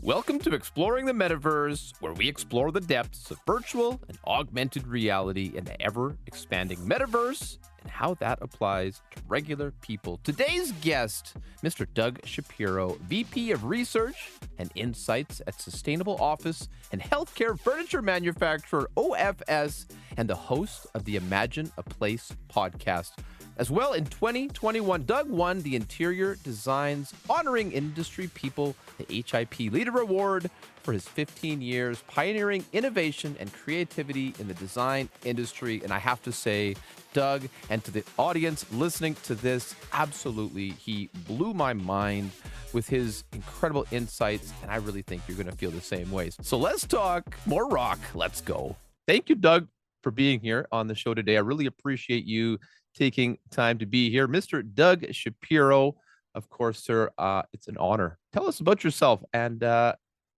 Welcome to Exploring the Metaverse, where we explore the depths of virtual and augmented reality in the ever-expanding metaverse and how that applies to regular people. Today's guest, Mr. Doug Shapiro, VP of Research and Insights at Sustainable Office and Healthcare Furniture Manufacturer OFS, and the host of the Imagine a Place podcast. As well, in 2021, Doug won the Interior Designs Honoring Industry People, the HIP Leader Award, for his 15 years pioneering innovation and creativity in the design industry. And I have to say, Doug, and to the audience listening to this, absolutely, he blew my mind with his incredible insights, and I really think you're going to feel the same ways. So let's talk more rock. Let's go. Thank you, Doug, for being here on the show today. I really appreciate you taking time to be here. Mr. Doug Shapiro, of course, sir, it's an honor. Tell us about yourself and,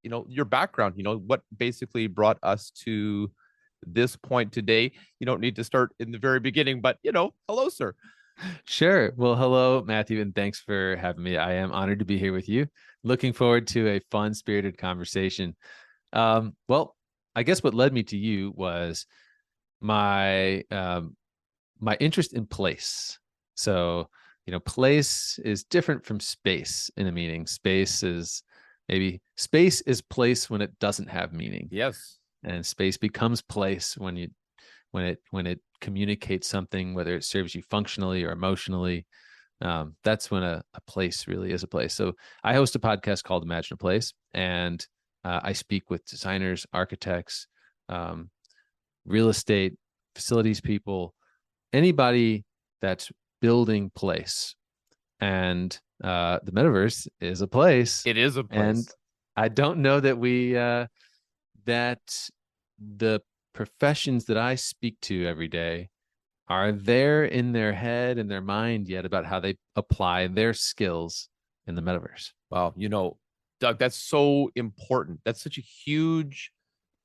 your background, what basically brought us to this point today. You don't need to start in the very beginning, but, hello, sir. Sure. Well, hello, Matthew, and thanks for having me. I am honored to be here with you. Looking forward to a fun, spirited conversation. Well, I guess what led me to you was my interest in place. So, place is different from space in a meaning. Space is place when it doesn't have meaning. Yes. And space becomes place when it communicates something, whether it serves you functionally or emotionally. That's when a place really is a place. So I host a podcast called Imagine a Place, and I speak with designers, architects, real estate, facilities people, anybody that's building place. And the metaverse is a place. It is a place. And I don't know that that the professions that I speak to every day are there in their head and their mind yet about how they apply their skills in the metaverse. Wow. Doug, that's so important. That's such a huge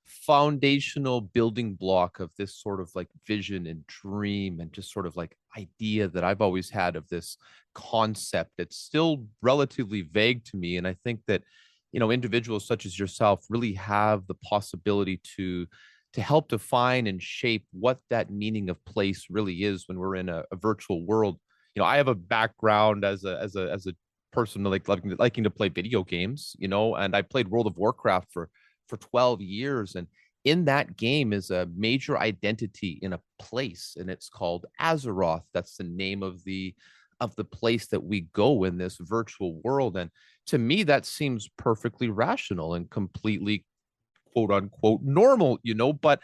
foundational building block of this sort of like vision and dream and just sort of like idea that I've always had of this concept. It's still relatively vague to me. And I think that, individuals such as yourself really have the possibility to help define and shape what that meaning of place really is when we're in a virtual world. I have a background as a person liking to play video games, and I played World of Warcraft for 12 years. And in that game is a major identity in a place, and it's called Azeroth. That's the name of the place that we go in this virtual world. And to me, that seems perfectly rational and completely quote unquote normal, but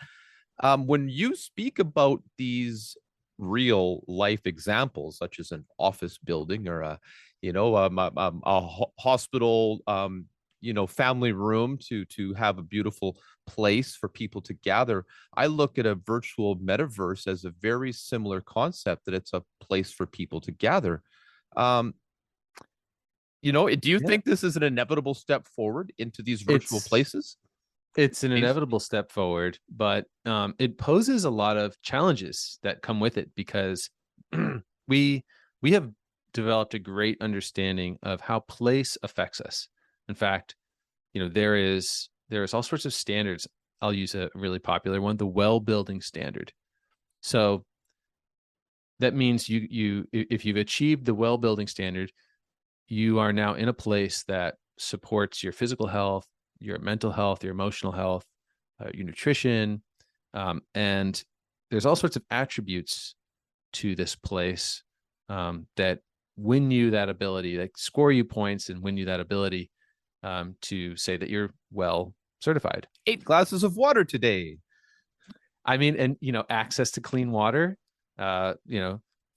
when you speak about these real life examples, such as an office building or a hospital, family room to have a beautiful place for people to gather, I look at a virtual metaverse as a very similar concept, that it's a place for people to gather. Do you think this is an inevitable step forward into these virtual places? It's an inevitable step forward, but it poses a lot of challenges that come with it, because we have developed a great understanding of how place affects us. In fact, there is all sorts of standards. I'll use a really popular one, the well building standard. So that means if you've achieved the well building standard, you are now in a place that supports your physical health, your mental health, your emotional health, your nutrition. And there's all sorts of attributes to this place that win you that ability, like score you points and win you that ability to say that you're well certified. 8 glasses of water today. I mean, and, access to clean water,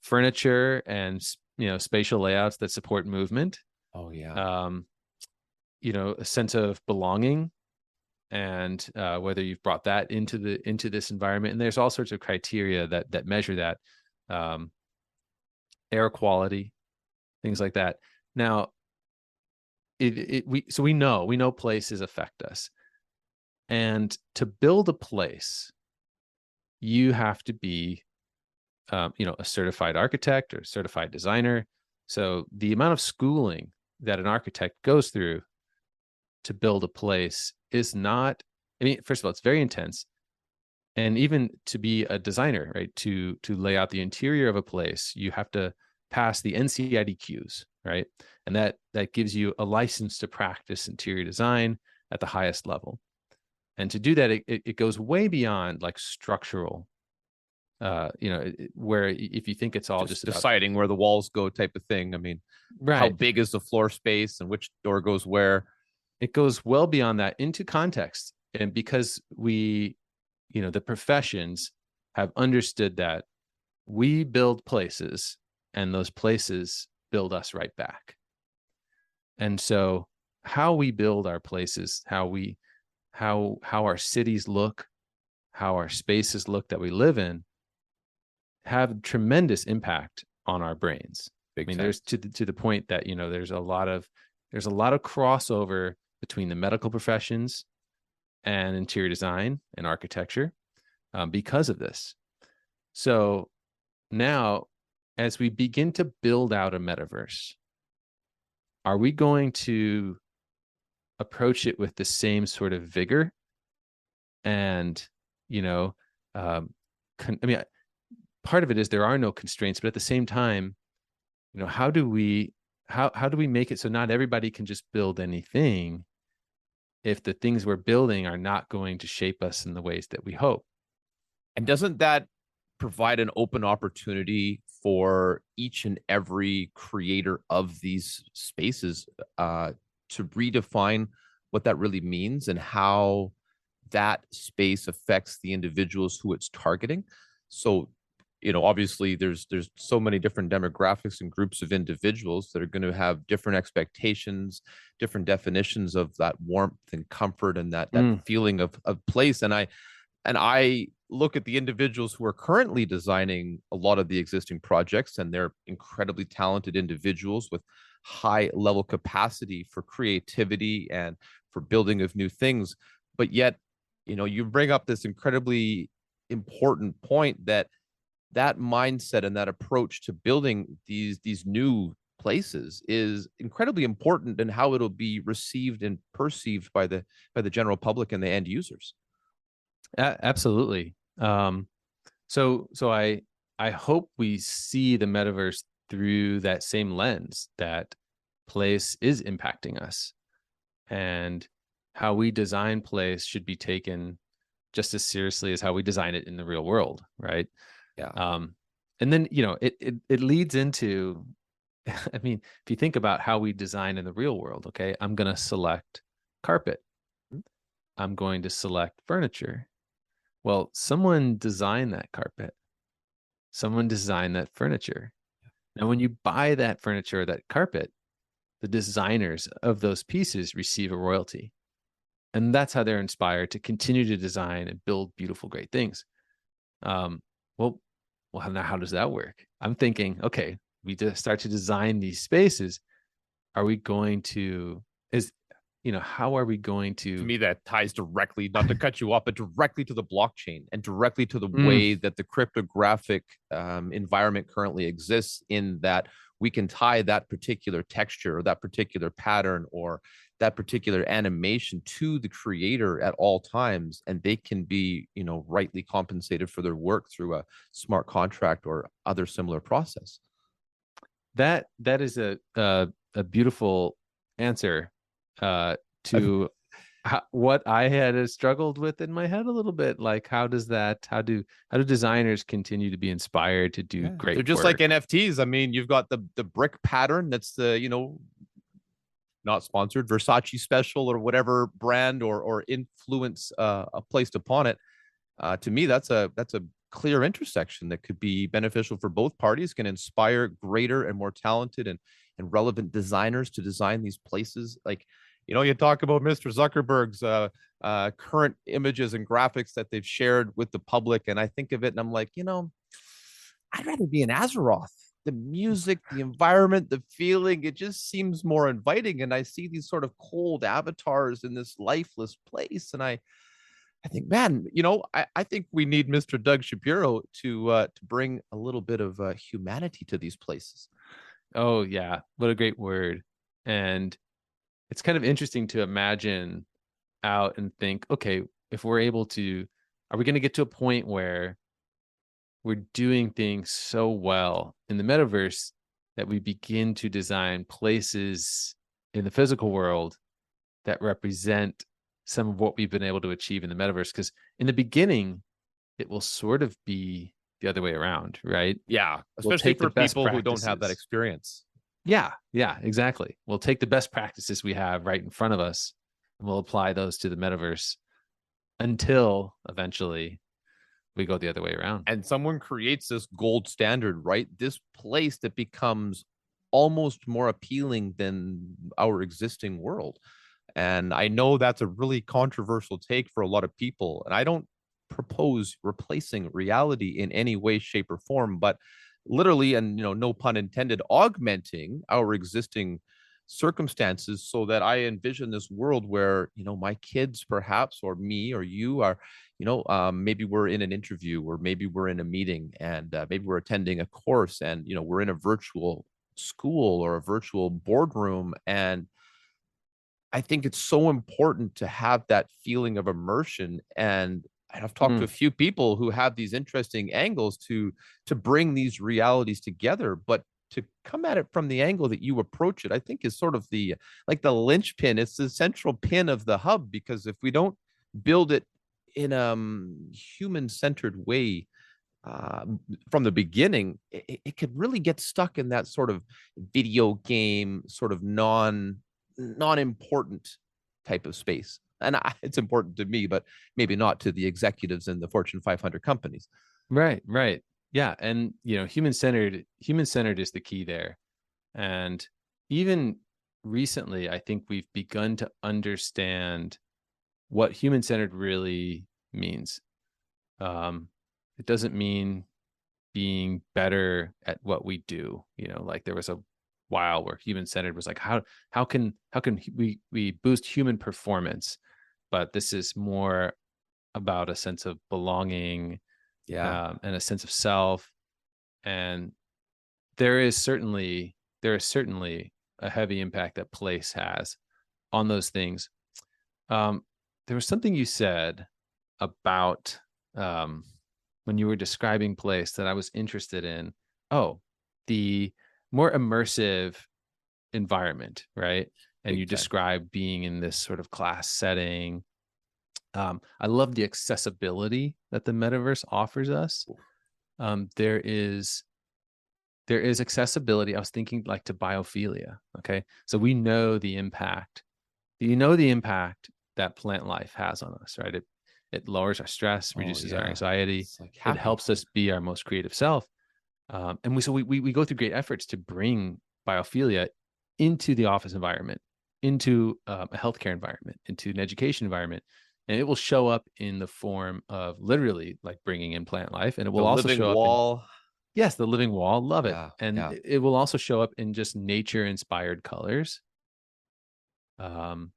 furniture and, spatial layouts that support movement. Oh, yeah. A sense of belonging, and whether you've brought that into this environment. And there's all sorts of criteria that measure that, air quality, things like that. Now, we know places affect us, and to build a place, you have to be, a certified architect or a certified designer. So the amount of schooling that an architect goes through to build a place is not, I mean, first of all, it's very intense. And even to be a designer, right, to lay out the interior of a place, you have to pass the NCIDQs, right? And that gives you a license to practice interior design at the highest level. And to do that, it goes way beyond like structural, where if you think it's all just about deciding where the walls go type of thing. I mean, how right, big is the floor space and which door goes where? it goes well beyond that into context. And because the professions have understood that we build places and those places build us right back. And so how we build our places, how our cities look, how our spaces look that we live in have tremendous impact on our brains. Big I mean, time. there's to the point that, there's a lot of crossover between the medical professions and interior design and architecture because of this. So now, as we begin to build out a metaverse, are we going to approach it with the same sort of vigor? And, I mean, part of it is there are no constraints, but at the same time, how do we make it so not everybody can just build anything if the things we're building are not going to shape us in the ways that we hope? And doesn't that provide an open opportunity for each and every creator of these spaces to redefine what that really means and how that space affects the individuals who it's targeting? So, obviously there's so many different demographics and groups of individuals that are going to have different expectations, different definitions of that warmth and comfort and that feeling of place. And I look at the individuals who are currently designing a lot of the existing projects, and they're incredibly talented individuals with high level capacity for creativity and for building of new things. But yet, you bring up this incredibly important point that mindset and that approach to building these new places is incredibly important in how it'll be received and perceived by the general public and the end users. Absolutely. So I hope we see the metaverse through that same lens, that place is impacting us, and how we design place should be taken just as seriously as how we design it in the real world, right? Yeah. And then it leads into, I mean, if you think about how we design in the real world, okay, I'm going to select carpet, I'm going to select furniture. Well, someone designed that carpet. Someone designed that furniture. Now, when you buy that furniture or that carpet, the designers of those pieces receive a royalty. And that's how they're inspired to continue to design and build beautiful, great things. Well, now how does that work? I'm thinking, okay, we just start to design these spaces. Are we going to, how are we going To me, that ties directly, not to cut you off, but directly to the blockchain and directly to the Mm. way that the cryptographic environment currently exists, in that we can tie that particular texture or that particular pattern or that particular animation to the creator at all times, and they can be, rightly compensated for their work through a smart contract or other similar process. That is a beautiful answer to what I had struggled with in my head a little bit. Like, how do designers continue to be inspired to do great They're just work? like NFTs. I mean, you've got the brick pattern that's the, not sponsored, Versace special or whatever brand or influence placed upon it. To me, that's a clear intersection that could be beneficial for both parties, can inspire greater and more talented and relevant designers to design these places. Like, you talk about Mr. Zuckerberg's current images and graphics that they've shared with the public, and I think of it and I'm like, I'd rather be in Azeroth. The music, the environment, the feeling, it just seems more inviting. And I see these sort of cold avatars in this lifeless place. And I think, man, I think we need Mr. Doug Shapiro to bring a little bit of humanity to these places. Oh yeah, what a great word. And it's kind of interesting to imagine out and think, okay, if we're able to, are we going to get to a point where we're doing things so well in the metaverse that we begin to design places in the physical world that represent some of what we've been able to achieve in the metaverse? Because in the beginning, it will sort of be the other way around, right? Yeah, We'll especially take the for best people who don't have that practices. experience. Yeah, yeah, exactly. We'll take the best practices we have right in front of us and we'll apply those to the metaverse until eventually we go the other way around. And someone creates this gold standard, right? This place that becomes almost more appealing than our existing world. And I know that's a really controversial take for a lot of people. And I don't propose replacing reality in any way, shape, or form, but literally, and no pun intended, augmenting our existing circumstances so that I envision this world where, my kids perhaps, or me or you are, maybe we're in an interview, or maybe we're in a meeting, and maybe we're attending a course, and, we're in a virtual school or a virtual boardroom. And I think it's so important to have that feeling of immersion. And I've talked to a Mm, few people who have these interesting angles to bring these realities together, but to come at it from the angle that you approach it, I think is sort of the linchpin. It's the central pin of the hub, because if we don't build it in a human-centered way from the beginning, it could really get stuck in that sort of video game, sort of non-important type of space. And it's important to me, but maybe not to the executives in the Fortune 500 companies. right, right. Yeah. And human centered is the key there. And even recently, I think we've begun to understand what human centered really means. It doesn't mean being better at what we do. Like there was a while where human centered was like, how can we boost human performance? But this is more about a sense of belonging, Yeah. and a sense of self. And there is certainly a heavy impact that place has on those things. Um, there was something you said about, um, when you were describing place that I was interested in. Oh, the more immersive environment, right? And you Big time. describe being in this sort of class setting. I love the accessibility that the metaverse offers us. Um, there is there is accessibility. I was thinking like to biophilia. Okay, so we know the impact. The impact that plant life has on us, right? It lowers our stress, Oh reduces our yeah, anxiety. it's like It happy. helps us be our most creative self. And we go through great efforts to bring biophilia into the office environment, into a healthcare environment, into an education environment, and it will show up in the form of literally like bringing in plant life, and it The will also living show up in, wall. yes, the living wall, love it, Yeah, and yeah. it will also show up in just nature inspired colors, um,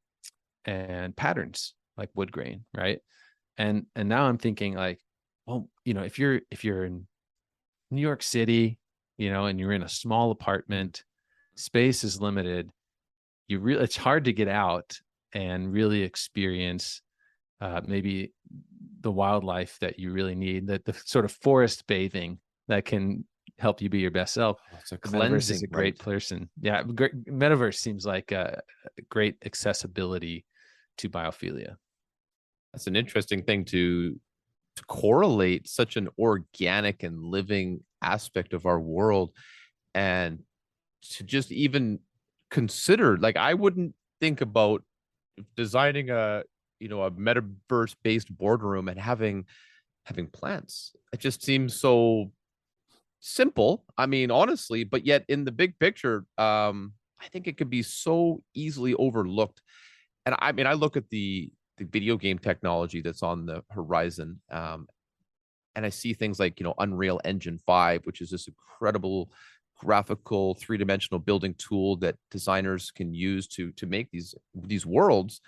and patterns like wood grain, right? And now I'm thinking like, well, if you're in New York City, and you're in a small apartment, space is limited. It's hard to get out and really experience, maybe the wildlife that you really need, the sort of forest bathing that can help you be your best self. Oh, it's a The metaverse is cleansing, a great right? person. Yeah, metaverse seems like a great accessibility to biophilia. That's an interesting thing to correlate such an organic and living aspect of our world, and to just even consider, like, I wouldn't think about designing a metaverse based boardroom and having plants. It just seems so simple, I mean, honestly, but yet in the big picture, I think it could be so easily overlooked. And I mean, I look at the video game technology that's on the horizon, and I see things like, Unreal Engine 5, which is this incredible graphical three-dimensional building tool that designers can use to make these worlds.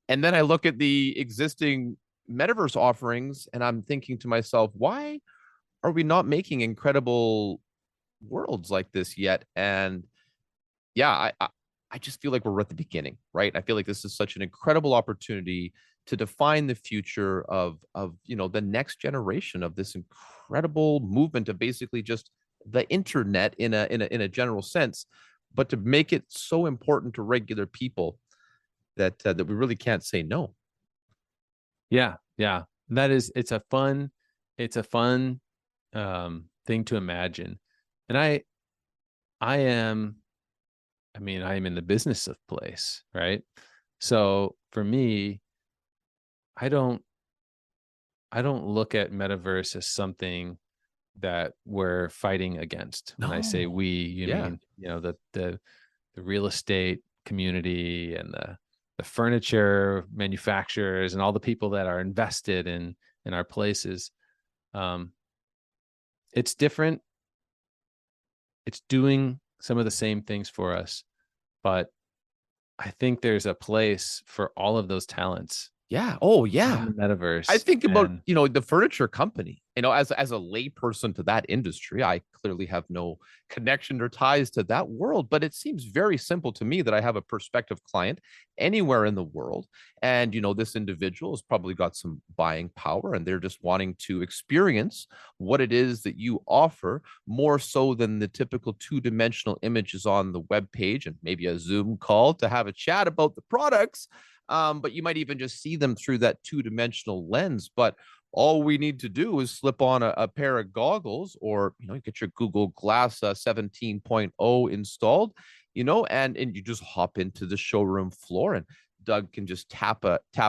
And then I look at the existing metaverse offerings, and I'm thinking to myself, why are we not making incredible worlds like this yet? And yeah, I just feel like we're at the beginning, right? I feel like this is such an incredible opportunity to define the future of the next generation of this incredible movement of basically just the internet in a general sense, but to make it so important to regular people that we really can't say no. Yeah, yeah. It's a fun thing to imagine. And I am, I am in the business of place, right? So for me, I don't I don't look at metaverse as something that we're fighting against. When I say No. we, you Yeah. mean, the real estate community and the furniture manufacturers and all the people that are invested in our places. Um, it's different. It's doing some of the same things for us, but I think there's a place for all of those talents Yeah. Oh, in yeah. the I metaverse. think about, And the furniture company, as a layperson to that industry, I clearly have no connection or ties to that world, but it seems very simple to me that I have a prospective client anywhere in the world. And, this individual has probably got some buying power and they're just wanting to experience what it is that you offer more so than the typical two-dimensional images on the web page and maybe a Zoom call to have a chat about the products. But you might even just see them through that two-dimensional lens. But all we need to do is slip on a pair of goggles or get your Google Glass 17.0 installed, and you just hop into the showroom floor, and Doug can just tap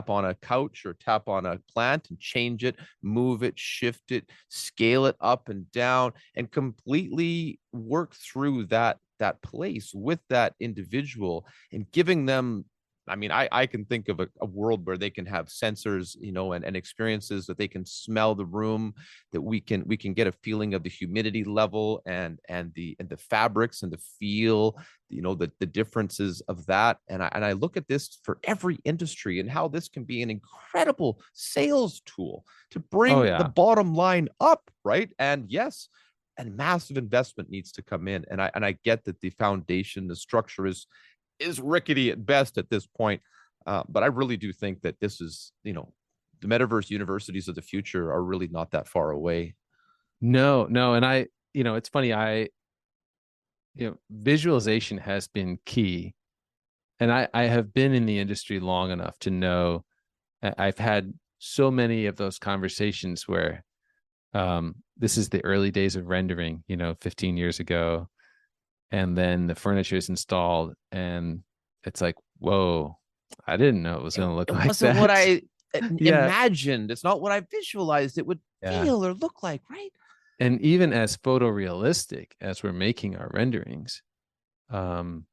on a couch or tap on a plant and change it, move it, shift it, scale it up and down, and completely work through that place with that individual and giving them. I can think of a world where they can have sensors, and experiences that they can smell the room, that we can get a feeling of the humidity level and the fabrics and the feel, the differences of that. And I look at this for every industry and how this can be an incredible sales tool to oh bring the yeah. bottom line up, right? And yes, and massive investment needs to come in. And I get that the foundation, the structure is rickety at best at this point. But I really do think that this is, the metaverse universities of the future are really not that far away. No, no. And it's funny. Visualization has been key. And I have been in the industry long enough to know I've had so many of those conversations where this is the early days of rendering, 15 years ago. And then the furniture is installed and it's like, whoa, I didn't know it was It, going to look it like wasn't what that. I Yeah. imagined. It's not what I visualized it would Yeah. feel or look like, right? And even as photorealistic as we're making our renderings, um,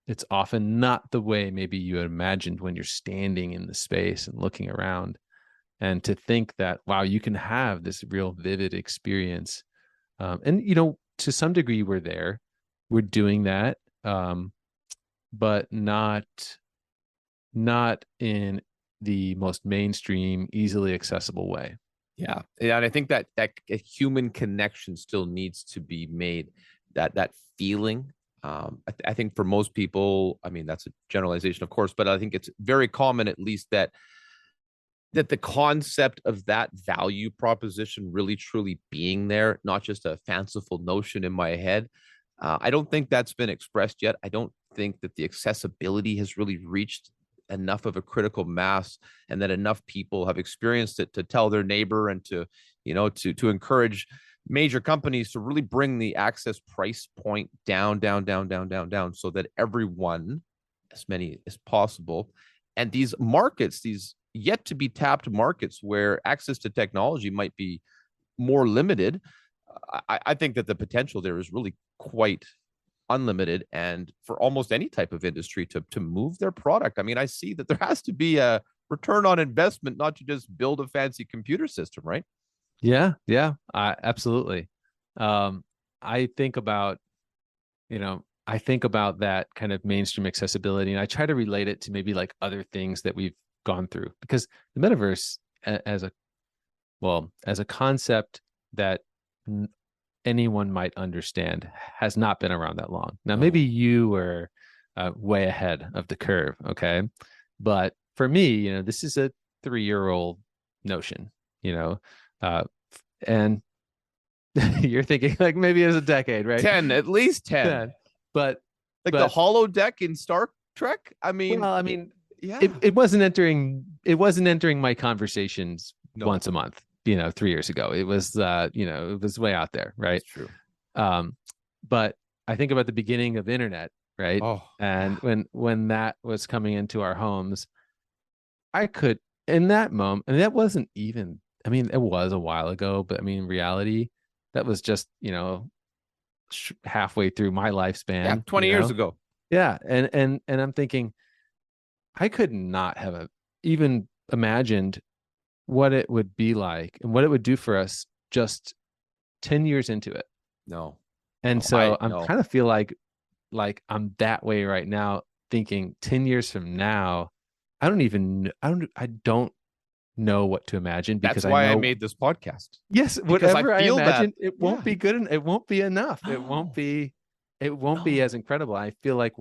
it's often not the way maybe you imagined when you're standing in the space and looking around. And to think that, wow, you can have this real vivid experience. And, to some degree, we're doing that, but not in the most mainstream, easily accessible way. Yeah, and I think that a human connection still needs to be made. That feeling. I think for most people, that's a generalization, of course, but I think it's very common, at least, that the concept of that value proposition really truly being there, not just a fanciful notion in my head. I don't think that's been expressed yet. I don't think that the accessibility has really reached enough of a critical mass and that enough people have experienced it to tell their neighbor and to encourage major companies to really bring the access price point down so that everyone, as many as possible, and these markets, these yet to be tapped markets where access to technology might be more limited. I think that the potential there is really quite unlimited, and for almost any type of industry to move their product. I see that there has to be a return on investment, not to just build a fancy computer system, right? Yeah, yeah, absolutely. Um, I think about, I think about that kind of mainstream accessibility, and I try to relate it to maybe like other things that we've gone through, because the metaverse as a concept that anyone might understand has not been around that long. Now, maybe No. you were way ahead of the curve. Okay. But for me, this is a 3-year-old notion, you know, uh, and you're thinking like maybe it's a decade, right? 10, at least 10. Yeah. But, Like the but, holodeck in Star Trek. I mean, well, I mean, yeah. it wasn't entering my conversations No, once a month, 3 years ago. It was, it was way out there, right? that's true. Um, but I think about the beginning of internet, right? Oh, And yeah. when that was coming into our homes, I could in that moment, and that wasn't even, I mean, it was a while ago, but I mean, in reality, that was just, halfway through my Yeah, lifespan, 20 years ago. Yeah. And I'm thinking, I could not have even imagined what it would be like and what it would do for us just 10 years into it. No, And no, I so I'm no. kind of feel like I'm that way right now, thinking 10 years from now, I don't know what to imagine That's because I why I know, made this podcast, yes, because I whatever I feel that. imagine, it won't Yeah. be good and it won't be enough. No, It won't be no. as incredible. I feel like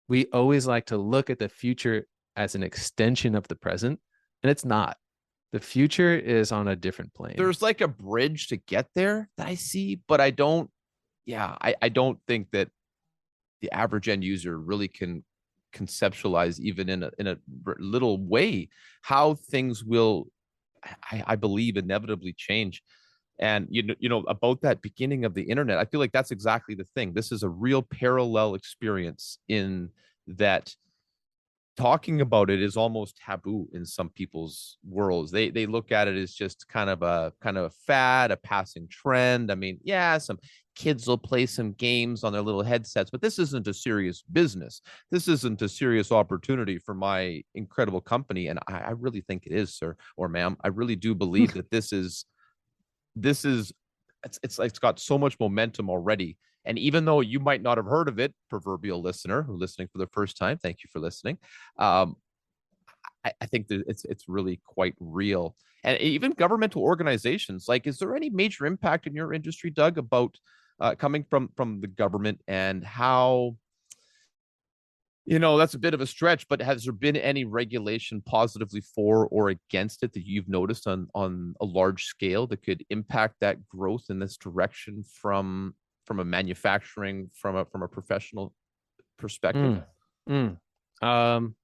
we always like to look at the future as an extension of the present, and it's not. The future is on a different plane. There's like a bridge to get there that I see, but I don't. Yeah, I don't think that the average end user really can conceptualize, even in a little way, how things will, I believe, inevitably change. And about that beginning of the internet, I feel like that's exactly the thing. This is a real parallel experience in that talking about it is almost taboo in some people's worlds. They look at it as just kind of a fad, a passing trend. I mean, yeah, some kids will play some games on their little headsets, but this isn't a serious business. This isn't a serious opportunity for my incredible company. And I really think it is, sir or ma'am. I really do believe that this is it's got so much momentum already. And even though you might not have heard of it, proverbial listener who listening for the first time, thank you for listening. um, I think that it's really quite real. And even governmental organizations, like, is there any major impact in your industry, Doug, about coming from the government, and how, that's a bit of a stretch, but has there been any regulation positively for or against it that you've noticed on a large scale that could impact that growth in this direction from a manufacturing, from a professional perspective? Mm, mm. Um,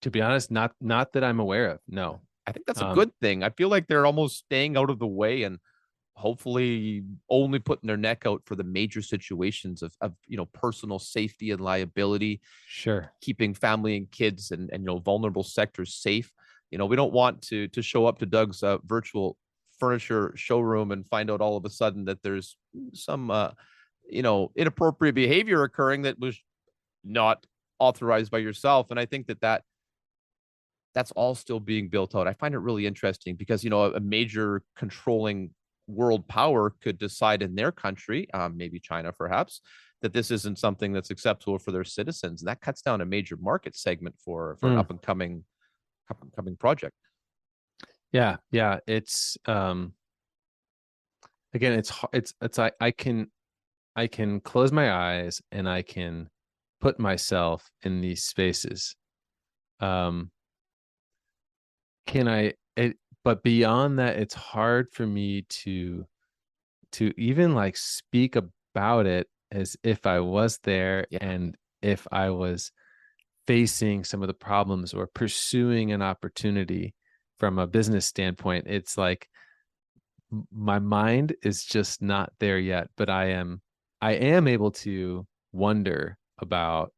to be honest, not that I'm aware of. No. I think that's a Um, good thing. I feel like they're almost staying out of the way and hopefully only putting their neck out for the major situations of personal safety and liability, sure. keeping family and kids and vulnerable sectors safe. We don't want to show up to Doug's virtual furniture showroom and find out all of a sudden that there's some inappropriate behavior occurring that was not authorized by yourself. And I think that's all still being built out. I find it really interesting because a major controlling world power could decide in their country, maybe China perhaps, that this isn't something that's acceptable for their citizens, and that cuts down a major market segment for an Mm, up and coming project. yeah, yeah. It's again, it's I can close my eyes and I can put myself in these spaces. Um, can I? But beyond that, it's hard for me to even like speak about it as if I was there Yeah. and if I was facing some of the problems or pursuing an opportunity from a business standpoint. It's like my mind is just not there yet, but I am able to wonder about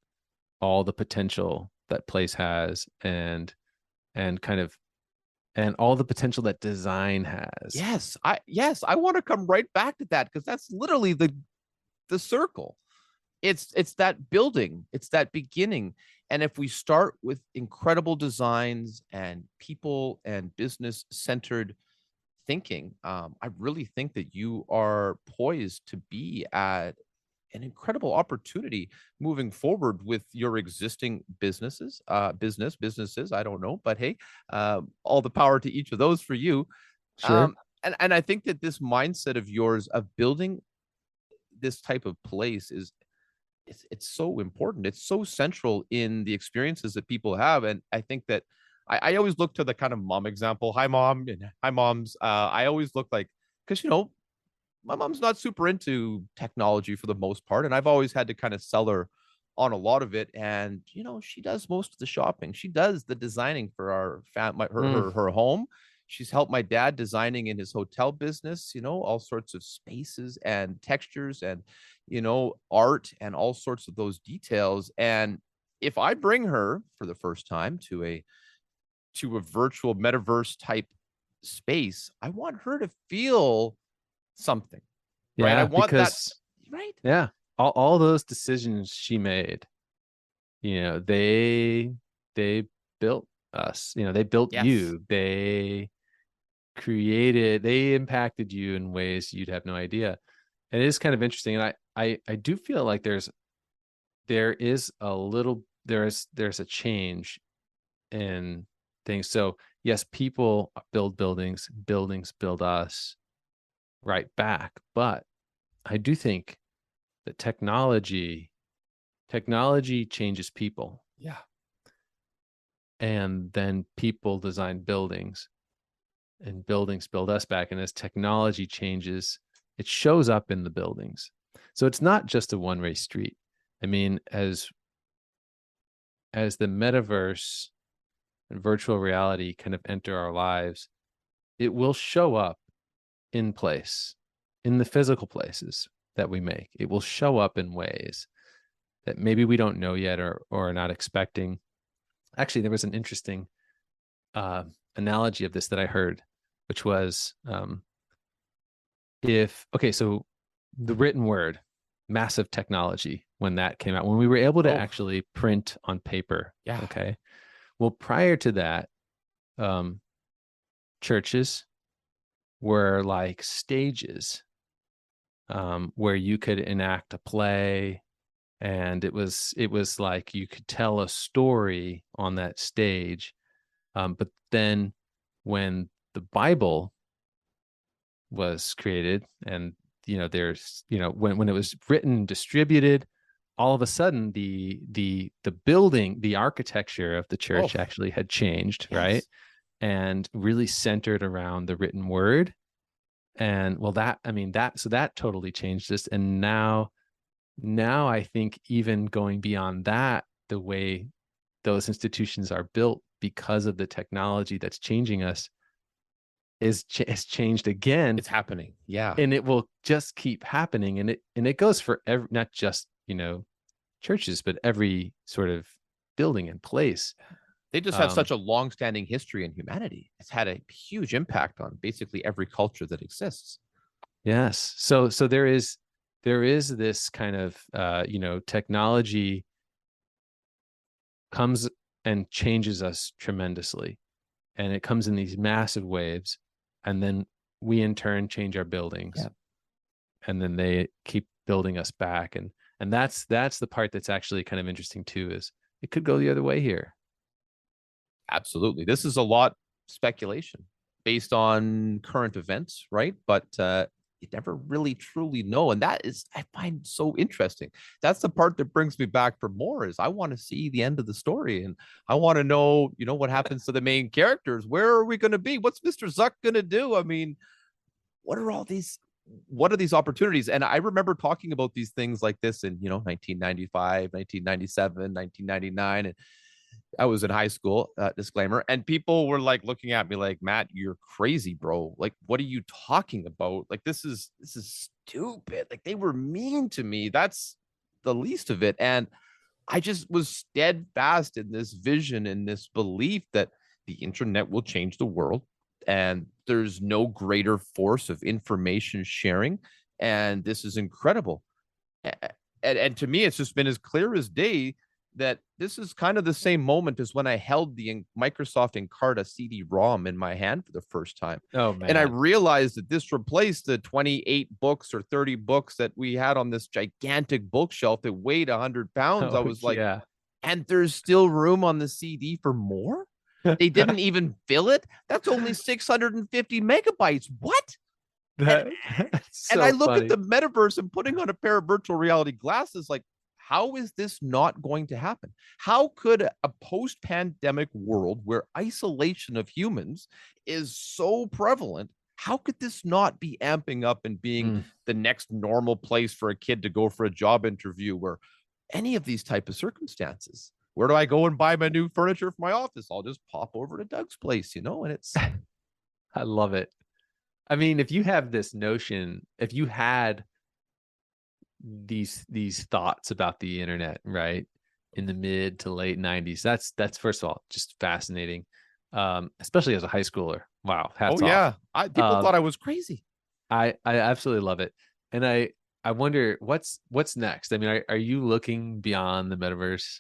all the potential that place has and kind of and all the potential that design has. Yes, I want to come right back to that, because that's literally the circle. It's that building, it's that beginning. And if we start with incredible designs and people and business centered thinking, I really think that you are poised to be at an incredible opportunity moving forward with your existing businesses. I don't know, but hey, all the power to each of those for you. Sure. And I think that this mindset of yours of building this type of place it's so important. It's so central in the experiences that people have. And I think that I always look to the kind of mom example. Hi, mom, and hi, moms. I always look like, because, my mom's not super into technology for the most part. And I've always had to kind of sell her on a lot of it. And, she does most of the shopping. She does the designing for our her home. She's helped my dad designing in his hotel business, all sorts of spaces and textures and, art and all sorts of those details. And if I bring her for the first time to a virtual metaverse type space, I want her to feel something, right? I Yeah, want that, because right? yeah, all those decisions she made, they built us. They built Yes. you. They impacted you in ways you'd have no idea. And it is kind of interesting. And I do feel like there's a change in things. So yes, people build buildings build us right back. But I do think that technology changes people. Yeah. And then people design buildings, and buildings build us back. And as technology changes, it shows up in the buildings. So it's not just a one-way street. I mean, as the metaverse and virtual reality kind of enter our lives, it will show up in the physical places that we make. It will show up in ways that maybe we don't know yet or are not expecting. Actually, there was an interesting analogy of this that I heard, which was so the written word, massive technology when that came out, when we were able to actually print on paper. Yeah. Okay. Well, prior to that, churches were like stages where you could enact a play, and it was like you could tell a story on that stage. But then when the Bible was created, and there's when it was written and distributed, all of a sudden the building, the architecture of the church actually had changed. Yes. Right, and really centered around the written word. And well, that totally changed this. And now I think even going beyond that, the way those institutions are built because of the technology that's changing us is changed again. It's happening. Yeah. And it will just keep happening. And it goes for not just, churches, but every sort of building and place. They just have such a long-standing history in humanity. It's had a huge impact on basically every culture that exists. Yes. So there is this kind of, technology comes and changes us tremendously. And it comes in these massive waves. And then we in turn change our buildings. Yeah. And then they keep building us back. And that's the part that's actually kind of interesting too, is it could go the other way here. Absolutely. This is a lot speculation based on current events, right? But you never really truly know. And that is, I find so interesting. That's the part that brings me back for more, is I want to see the end of the story. And I want to know, what happens to the main characters. Where are we going to be? What's Mr. Zuck going to do? I mean, what are these opportunities? And I remember talking about these things like this in, 1995, 1997, 1999. And I was in high school, disclaimer, and people were like looking at me like, Matt, you're crazy, bro. Like, what are you talking about? Like, this is stupid. Like, they were mean to me. That's the least of it. And I just was steadfast in this vision and this belief that the internet will change the world, and there's no greater force of information sharing. And this is incredible. And to me, it's just been as clear as day that this is kind of the same moment as when I held the Microsoft Encarta CD-ROM in my hand for the first time. Oh, man. And I realized that this replaced the 28 books or 30 books that we had on this gigantic bookshelf that weighed 100 pounds. I was like, yeah. And there's still room on the CD for more? They didn't even fill it? That's only 650 megabytes. What? That's so and I look funny. at the metaverse and putting on a pair of virtual reality glasses like, How is this not going to happen? How could a post-pandemic world where isolation of humans is so prevalent, how could this not be amping up and being the next normal place for a kid to go for a job interview, where any of these type of circumstances? Where do I go and buy my new furniture for my office? I'll just pop over to Doug's place, and it's I love it. I mean, if you have this notion, if you had these thoughts about the internet, right, in the mid to late 90s, that's first of all just fascinating, especially as a high schooler. Wow, hats off. People thought I was crazy. I absolutely love it. And I wonder what's next. I mean, are you looking beyond the metaverse?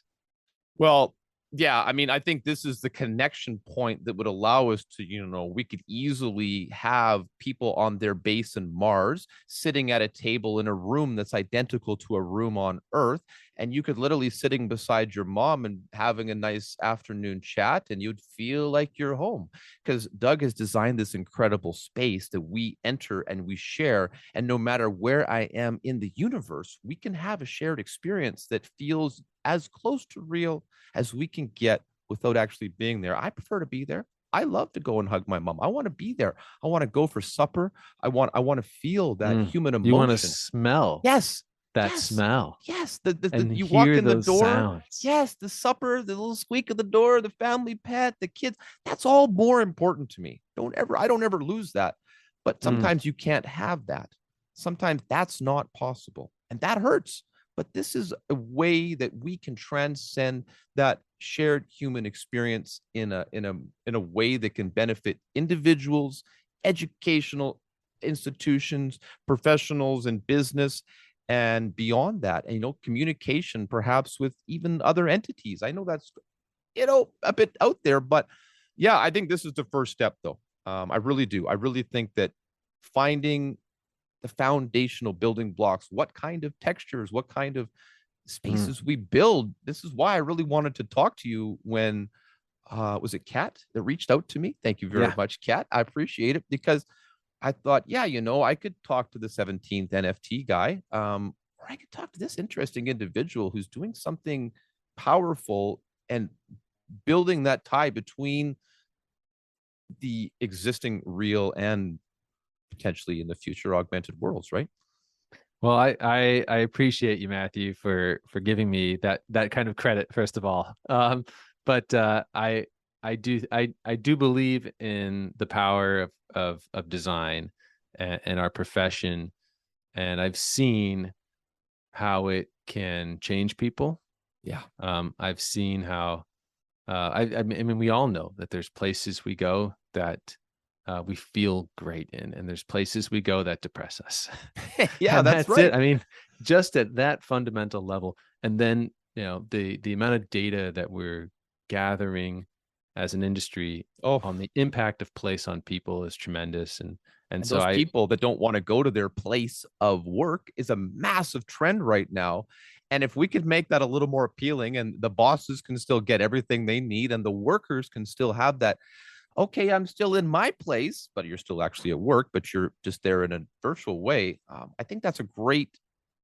Well, yeah, I mean, I think this is the connection point that would allow us to, we could easily have people on their base in Mars sitting at a table in a room that's identical to a room on Earth. And you could literally sitting beside your mom and having a nice afternoon chat, and you'd feel like you're home, because Doug has designed this incredible space that we enter and we share. And no matter where I am in the universe, we can have a shared experience that feels as close to real as we can get without actually being there. I prefer to be there. I love to go and hug my mom. I want to be there. I want to go for supper. I want to feel that human emotion. You want to smell that smell. Yes. And you walk in the door. Sounds. Yes. The supper, the little squeak of the door, the family pet, the kids. That's all more important to me. I don't ever lose that. But sometimes you can't have that. Sometimes that's not possible. And that hurts. But this is a way that we can transcend that shared human experience in a way that can benefit individuals, educational institutions, professionals, and business, and beyond that. And communication, perhaps with even other entities. I know that's a bit out there, but yeah, I think this is the first step, though. I really do. I really think that finding the foundational building blocks, what kind of textures, what kind of spaces we build. This is why I really wanted to talk to you when, was it Kat that reached out to me? Thank you very much, Kat. I appreciate it, because I thought, I could talk to the 17th NFT guy, or I could talk to this interesting individual who's doing something powerful and building that tie between the existing real and potentially in the future augmented worlds, right? Well, I appreciate you, Matthew, for giving me that kind of credit, first of all. But I do believe in the power of design and our profession, and I've seen how it can change people. Yeah. I've seen how I mean, we all know that there's places we go that we feel great in, and there's places we go that depress us. Yeah, that's right. It. I mean, just at that fundamental level. And then, the amount of data that we're gathering as an industry on the impact of place on people is tremendous. And so those people that don't want to go to their place of work is a massive trend right now. And if we could make that a little more appealing, and the bosses can still get everything they need, and the workers can still have that, okay, I'm still in my place, but you're still actually at work, but you're just there in a virtual way. I think that's a great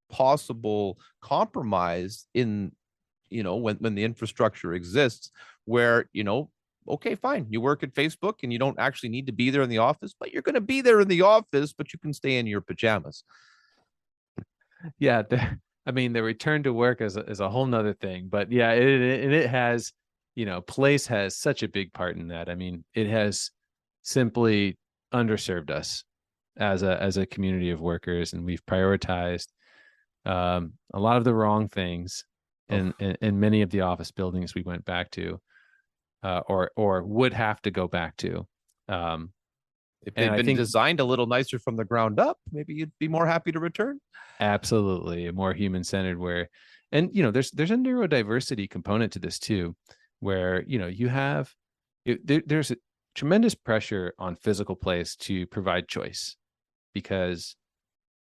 possible compromise in, when the infrastructure exists, where, okay, fine, you work at Facebook and you don't actually need to be there in the office, but you're going to be there in the office, but you can stay in your pajamas. Yeah. I mean, the return to work is a whole nother thing, but yeah, it has, place has such a big part in that. I mean, it has simply underserved us as a community of workers, and we've prioritized a lot of the wrong things in many of the office buildings we went back to, or would have to go back to. If they've been designed a little nicer from the ground up, maybe you'd be more happy to return. Absolutely, a more human-centered and there's a neurodiversity component to this too, where there's a tremendous pressure on physical place to provide choice, because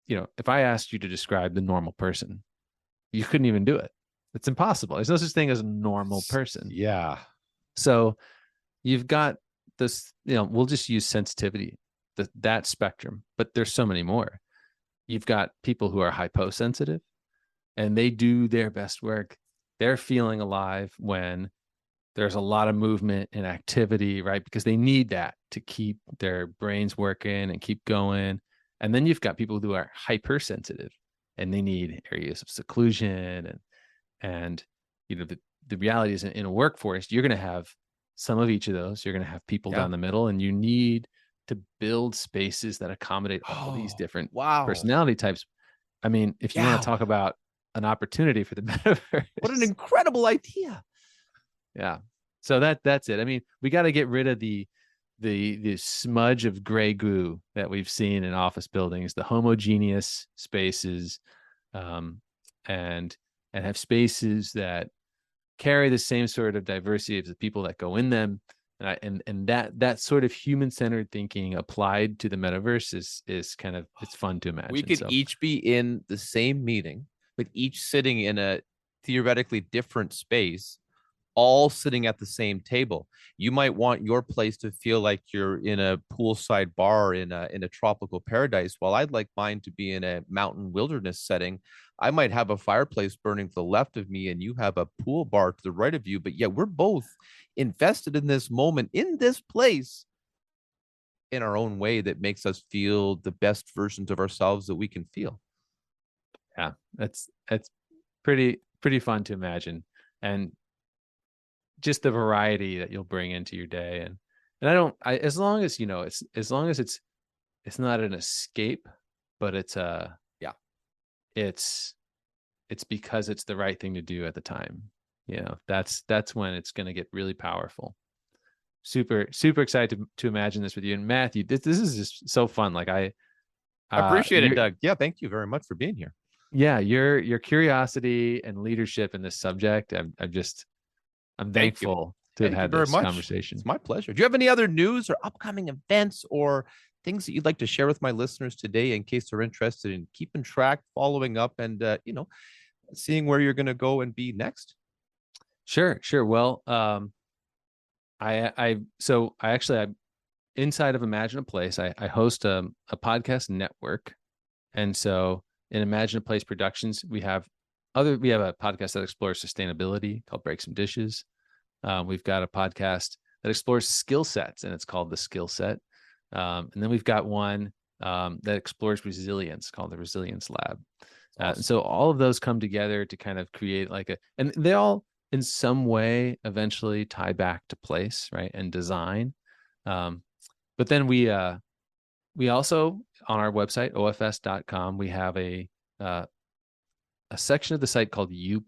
if I asked you to describe the normal person, you couldn't even do it. It's impossible. There's no such thing as a normal person. Yeah. So you've got this, we'll just use sensitivity, that spectrum, but there's so many more. You've got people who are hyposensitive, and they do their best work. They're feeling alive when there's a lot of movement and activity, right? Because they need that to keep their brains working and keep going. And then you've got people who are hypersensitive and they need areas of seclusion and the reality is in a workforce, you're going to have some of each of those. You're going to have people down the middle, and you need to build spaces that accommodate all these different personality types. I mean, if you want to talk about an opportunity for the metaverse, what an incredible idea. Yeah. So that's it. I mean, we got to get rid of the smudge of gray goo that we've seen in office buildings, the homogeneous spaces, and have spaces that carry the same sort of diversity of the people that go in them. And that sort of human-centered thinking applied to the metaverse is kind of, it's fun to imagine. We could each be in the same meeting, but each sitting in a theoretically different space, all sitting at the same table. You might want your place to feel like you're in a poolside bar in a tropical paradise, while I'd like mine to be in a mountain wilderness setting. I might have a fireplace burning to the left of me, and you have a pool bar to the right of you, but yet we're both invested in this moment, in this place, in our own way that makes us feel the best versions of ourselves that we can feel. Yeah, that's pretty fun to imagine. And just the variety that you'll bring into your day. And as long as, it's not an escape, but it's it's because it's the right thing to do at the time. That's when it's going to get really powerful. Super excited to imagine this with you. And Matthew, this is just so fun. Like I appreciate it, Doug. Yeah, thank you very much for being here. Yeah, your curiosity and leadership in this subject, I'm thankful to have had this conversation. It's my pleasure. Do you have any other news or upcoming events or things that you'd like to share with my listeners today in case they're interested in keeping track, following up, and seeing where you're going to go and be next? Sure. Well, I'm inside of Imagine a Place. I host a podcast network, and so in Imagine a Place Productions, we have a podcast that explores sustainability called Break Some Dishes. We've got a podcast that explores skill sets, and it's called The Skill Set. And then we've got one that explores resilience called the Resilience Lab. Awesome. And so all of those come together to kind of create and they all in some way eventually tie back to place, right? And design. But then we also, on our website, ofs.com, we have a section of the site called U+,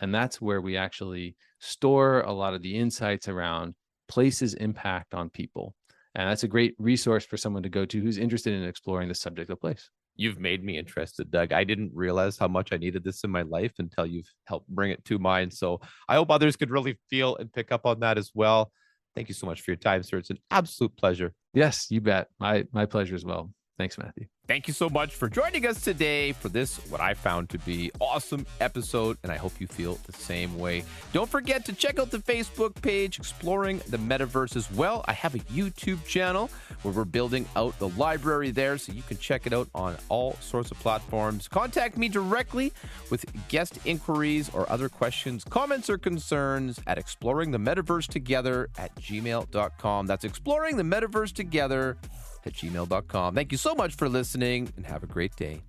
and that's where we actually store a lot of the insights around place's impact on people. And that's a great resource for someone to go to who's interested in exploring the subject of place. You've made me interested, Doug. I didn't realize how much I needed this in my life until you've helped bring it to mine. So I hope others could really feel and pick up on that as well. Thank you so much for your time, sir. It's an absolute pleasure. Yes, you bet. My pleasure as well. Thanks, Matthew. Thank you so much for joining us today for this, what I found to be awesome episode, and I hope you feel the same way. Don't forget to check out the Facebook page, Exploring the Metaverse as well. I have a YouTube channel where we're building out the library there, so you can check it out on all sorts of platforms. Contact me directly with guest inquiries or other questions, comments, or concerns at ExploringTheMetaverseTogether@gmail.com. That's ExploringTheMetaverseTogether@gmail.com. Thank you so much for listening, and have a great day.